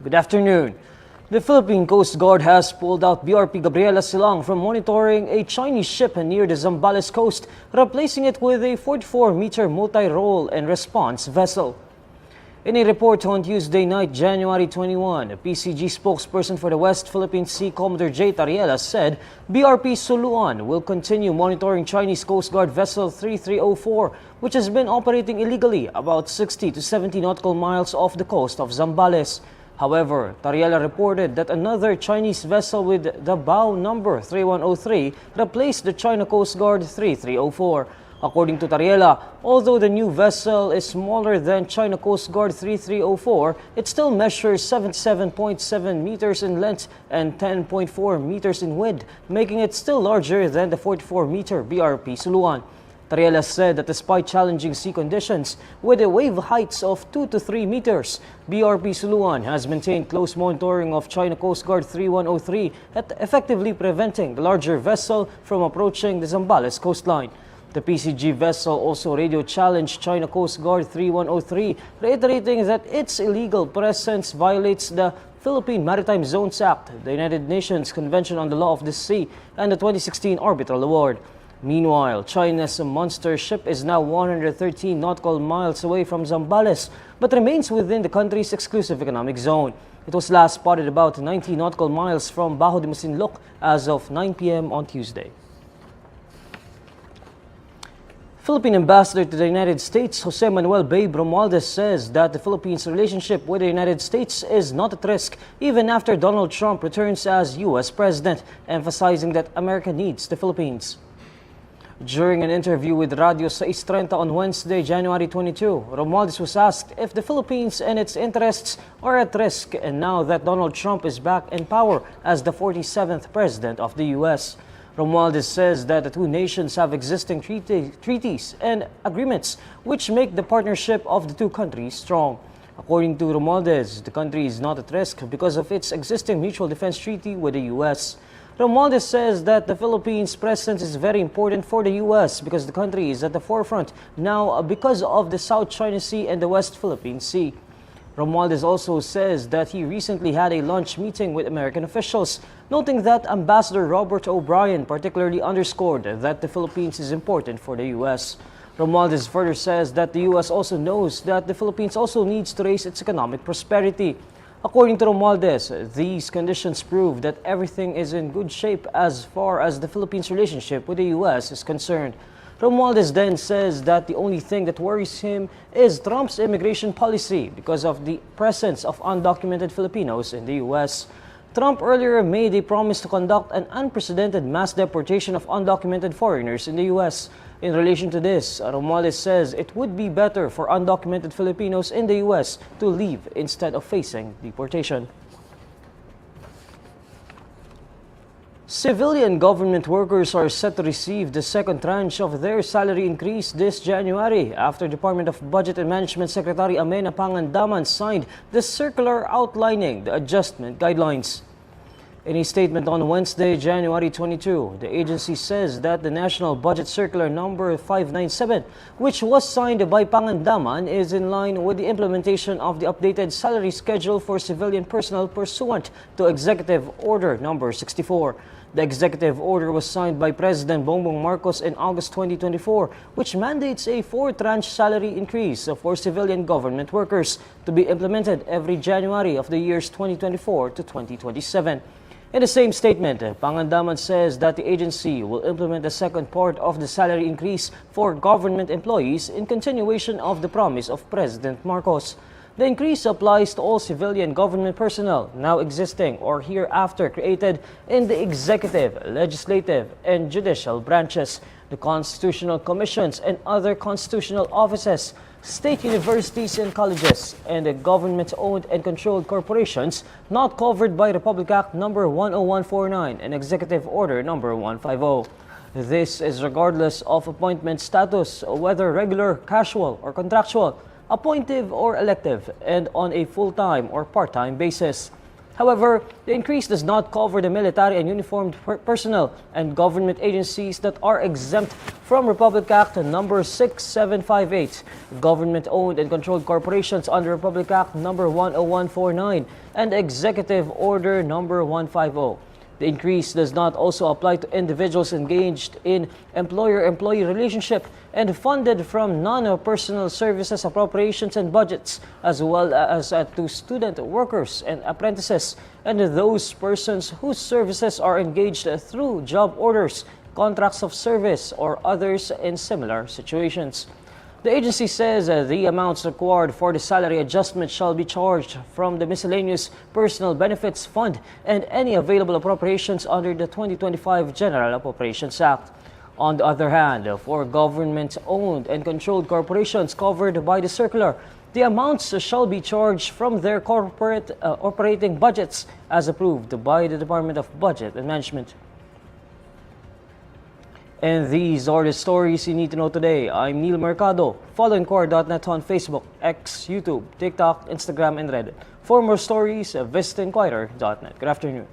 Good afternoon. The Philippine Coast Guard has pulled out BRP Gabriela Silang from monitoring a Chinese ship near the Zambales coast, replacing it with a 44-meter multi-role and response vessel. In a report on Tuesday night, January 21, a PCG spokesperson for the West Philippine Sea, Commodore J. Tariela, said BRP Suluan will continue monitoring Chinese Coast Guard vessel 3304, which has been operating illegally about 60 to 70 nautical miles off the coast of Zambales. However, Tariela reported that another Chinese vessel with the bow number 3103 replaced the China Coast Guard 3304. According to Tariela, although the new vessel is smaller than China Coast Guard 3304, it still measures 77.7 meters in length and 10.4 meters in width, making it still larger than the 44-meter BRP Suluan. Tariela said that despite challenging sea conditions, with a wave heights of 2 to 3 meters, BRP Suluan has maintained close monitoring of China Coast Guard 3103 at effectively preventing the larger vessel from approaching the Zambales coastline. The PCG vessel also radio challenged China Coast Guard 3103, reiterating that its illegal presence violates the Philippine Maritime Zones Act, the United Nations Convention on the Law of the Sea, and the 2016 Arbitral Award. Meanwhile, China's monster ship is now 113 nautical miles away from Zambales, but remains within the country's exclusive economic zone. It was last spotted about 90 nautical miles from Bajo de Masinloc as of 9 p.m. on Tuesday. Philippine Ambassador to the United States, Jose Manuel Babe Romualdez, says that the Philippines' relationship with the United States is not at risk even after Donald Trump returns as U.S. President, emphasizing that America needs the Philippines. During an interview with Radio 630 on Wednesday, January 22, Romualdez was asked if the Philippines and its interests are at risk and now that Donald Trump is back in power as the 47th President of the U.S. Romualdez says that the two nations have existing treaties and agreements which make the partnership of the two countries strong. According to Romualdez, the country is not at risk because of its existing mutual defense treaty with the U.S. Romualdez says that the Philippines' presence is very important for the U.S. because the country is at the forefront now because of the South China Sea and the West Philippine Sea. Romualdez also says that he recently had a lunch meeting with American officials, noting that Ambassador Robert O'Brien particularly underscored that the Philippines is important for the U.S. Romualdez further says that the U.S. also knows that the Philippines also needs to raise its economic prosperity. According to Romualdez, these conditions prove that everything is in good shape as far as the Philippines' relationship with the U.S. is concerned. Romualdez then says that the only thing that worries him is Trump's immigration policy because of the presence of undocumented Filipinos in the U.S. Trump earlier made a promise to conduct an unprecedented mass deportation of undocumented foreigners in the U.S. In relation to this, Romualdez says it would be better for undocumented Filipinos in the U.S. to leave instead of facing deportation. Civilian government workers are set to receive the second tranche of their salary increase this January after Department of Budget and Management Secretary Amena Pangandaman signed the circular outlining the adjustment guidelines. In a statement on Wednesday, January 22, the agency says that the National Budget Circular number 597, which was signed by Pangandaman, is in line with the implementation of the updated salary schedule for civilian personnel pursuant to Executive Order number 64. The executive order was signed by President Bongbong Marcos in August 2024, which mandates a 4-tranche salary increase for civilian government workers to be implemented every January of the years 2024 to 2027. In the same statement, Pangandaman says that the agency will implement the second part of the salary increase for government employees in continuation of the promise of President Marcos. The increase applies to all civilian government personnel now existing or hereafter created in the executive, legislative, and judicial branches, the constitutional commissions and other constitutional offices, state universities and colleges, and the government-owned and controlled corporations not covered by Republic Act No. 10149 and Executive Order No. 150. This is regardless of appointment status, whether regular, casual, or contractual, appointive or elective, and on a full-time or part-time basis. However, the increase does not cover the military and uniformed personnel and government agencies that are exempt from Republic Act number 6758, government-owned and controlled corporations under Republic Act number 10149, and Executive Order number 150. The increase does not also apply to individuals engaged in employer-employee relationship and funded from non-personal services appropriations and budgets, as well as to student workers and apprentices, and those persons whose services are engaged through job orders, contracts of service, or others in similar situations. The agency says the amounts required for the salary adjustment shall be charged from the Miscellaneous Personal Benefits Fund and any available appropriations under the 2025 General Appropriations Act. On the other hand, for government-owned and controlled corporations covered by the circular, the amounts shall be charged from their corporate operating budgets as approved by the Department of Budget and Management. And these are the stories you need to know today. I'm Neil Mercado. Follow INQUIRER.net on Facebook, X, YouTube, TikTok, Instagram, and Reddit. For more stories, visit INQUIRER.net. Good afternoon.